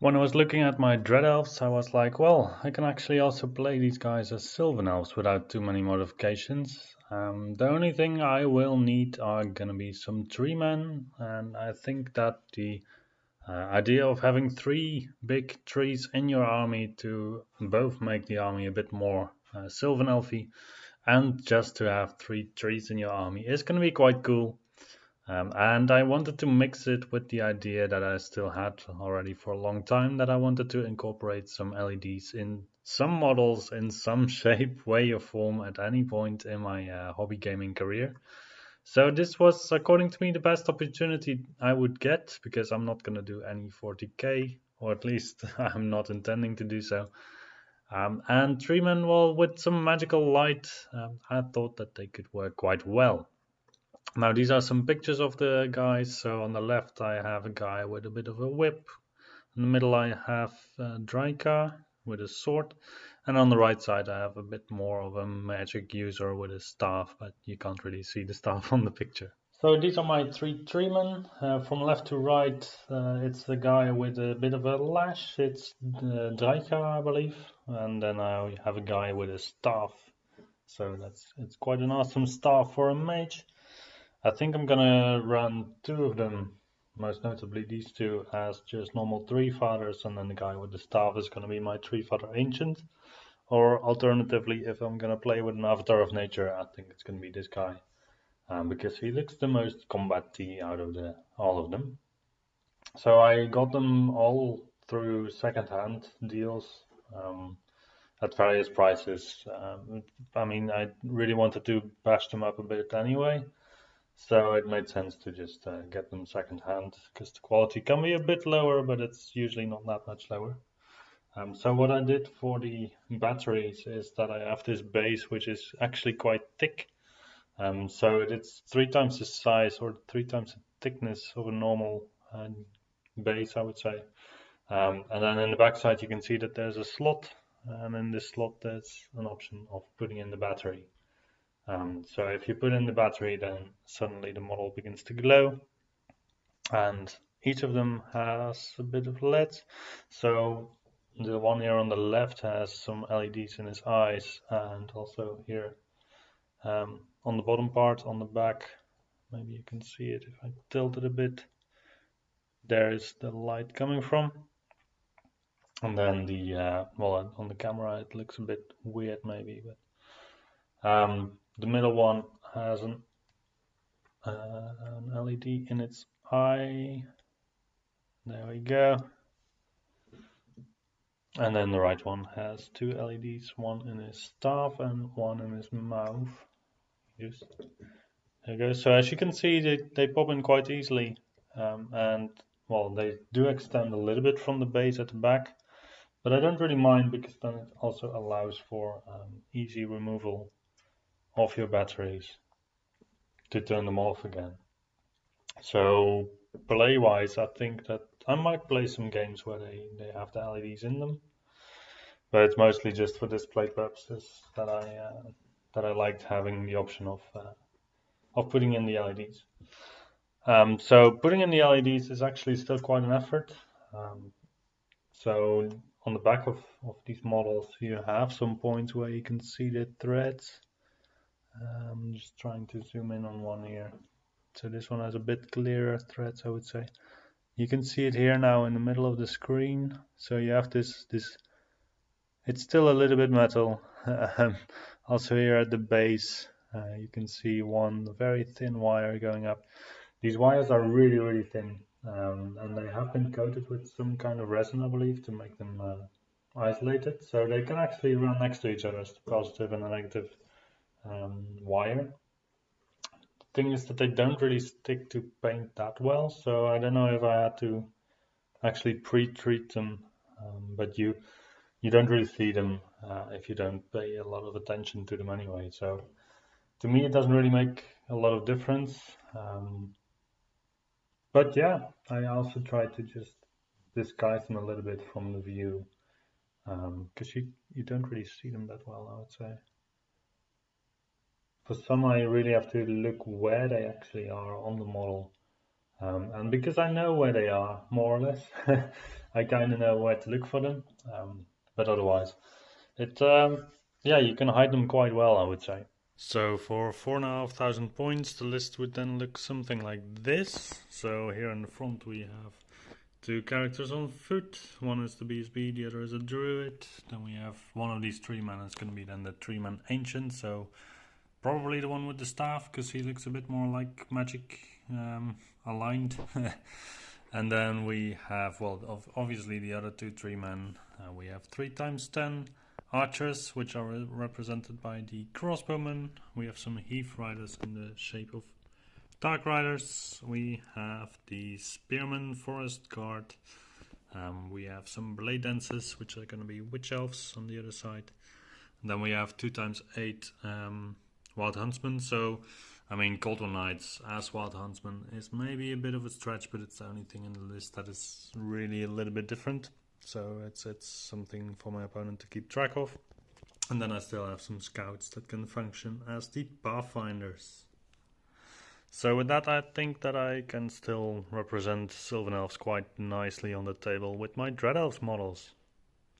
When I was looking at my Dread Elves, I was like, well, I can actually also play these guys as Sylvan Elves without too many modifications. The only thing I will need are gonna be some Treemen, and I think that the idea of having three big trees in your army to both make the army a bit more Sylvan Elfy and just to have three trees in your army is gonna be quite cool. And I wanted to mix it with the idea that I still had already for a long time, that I wanted to incorporate some LEDs in some models in some shape, way, or form at any point in my hobby gaming career. So this was, according to me, the best opportunity I would get, because I'm not going to do any 40k, or at least I'm not intending to do so. And Treeman, well, with some magical light, I thought that they could work quite well. Now these are some pictures of the guys. So on the left I have a guy with a bit of a whip. In the middle I have Draika with a sword. And on the right side I have a bit more of a magic user with a staff, but you can't really see the staff on the picture. So these are my three treemen. From left to right, it's the guy with a bit of a lash. It's Draika, I believe. And then I have a guy with a staff. So it's quite an awesome staff for a mage. I think I'm gonna run two of them, most notably these two, as just normal Tree Fathers, and then the guy with the staff is gonna be my Tree Father Ancient. Or alternatively, if I'm gonna play with an Avatar of Nature, I think it's gonna be this guy, because he looks the most combat-y out of all of them. So I got them all through second-hand deals at various prices. I mean, I really wanted to bash them up a bit anyway. So it made sense to just get them secondhand, because the quality can be a bit lower, but it's usually not that much lower. So what I did for the batteries is that I have this base which is actually quite thick. So it's 3 times the size or 3 times the thickness of a normal base, I would say. And then in the backside you can see that there's a slot, and in this slot there's an option of putting in the battery. So if you put in the battery, then suddenly the model begins to glow, and each of them has a bit of LED. So the one here on the left has some LEDs in his eyes, and also here on the bottom part, on the back, maybe you can see it if I tilt it a bit, there is the light coming from. And then well, on the camera it looks a bit weird maybe, but the middle one has an LED in its eye. There we go. And then the right one has two LEDs, one in his staff and one in his mouth. Just there you go. So as you can see, they pop in quite easily, and well, they do extend a little bit from the base at the back, but I don't really mind, because then it also allows for easy removal of your batteries to turn them off again. So play-wise, I think that I might play some games where they have the LEDs in them, but it's mostly just for display purposes that I liked having the option of putting in the LEDs. So putting in the LEDs is actually still quite an effort. So on the back of these models, you have some points where you can see the threads. I'm just trying to zoom in on one here. So this one has a bit clearer threads, I would say. You can see it here now in the middle of the screen. So you have this it's still a little bit metal. Also here at the base, you can see one very thin wire going up. These wires are really, really thin, and they have been coated with some kind of resin, I believe, to make them isolated. So they can actually run next to each other as the positive and the negative wire. The thing is that they don't really stick to paint that well, so I don't know if I had to actually pre-treat them, but you don't really see them if you don't pay a lot of attention to them anyway. So to me, it doesn't really make a lot of difference. But yeah, I also try to just disguise them a little bit from the view, because you don't really see them that well, I would say. For some, I really have to look where they actually are on the model. And because I know where they are, more or less, I kind of know where to look for them, but otherwise, yeah, you can hide them quite well, I would say. So for 4,500 points, the list would then look something like this. So here in the front we have two characters on foot. One is the BSB, the other is a druid. Then we have one of these Treemen. It's going to be then the Treemen Ancient. So probably the one with the staff, because he looks a bit more like magic aligned. And then we have, well, obviously the other two Treemen. We have 3x10 archers, which are represented by the crossbowmen. We have some heath riders in the shape of dark riders. We have the spearmen forest guard. We have some blade dancers, which are going to be witch elves on the other side. And then we have 2x8 wild huntsmen. So I mean, Cold War Knights as Wild Huntsman is maybe a bit of a stretch, but it's the only thing in the list that is really a little bit different. So it's something for my opponent to keep track of. And then I still have some scouts that can function as the pathfinders. So with that, I think that I can still represent Sylvan Elves quite nicely on the table with my Dread Elves models.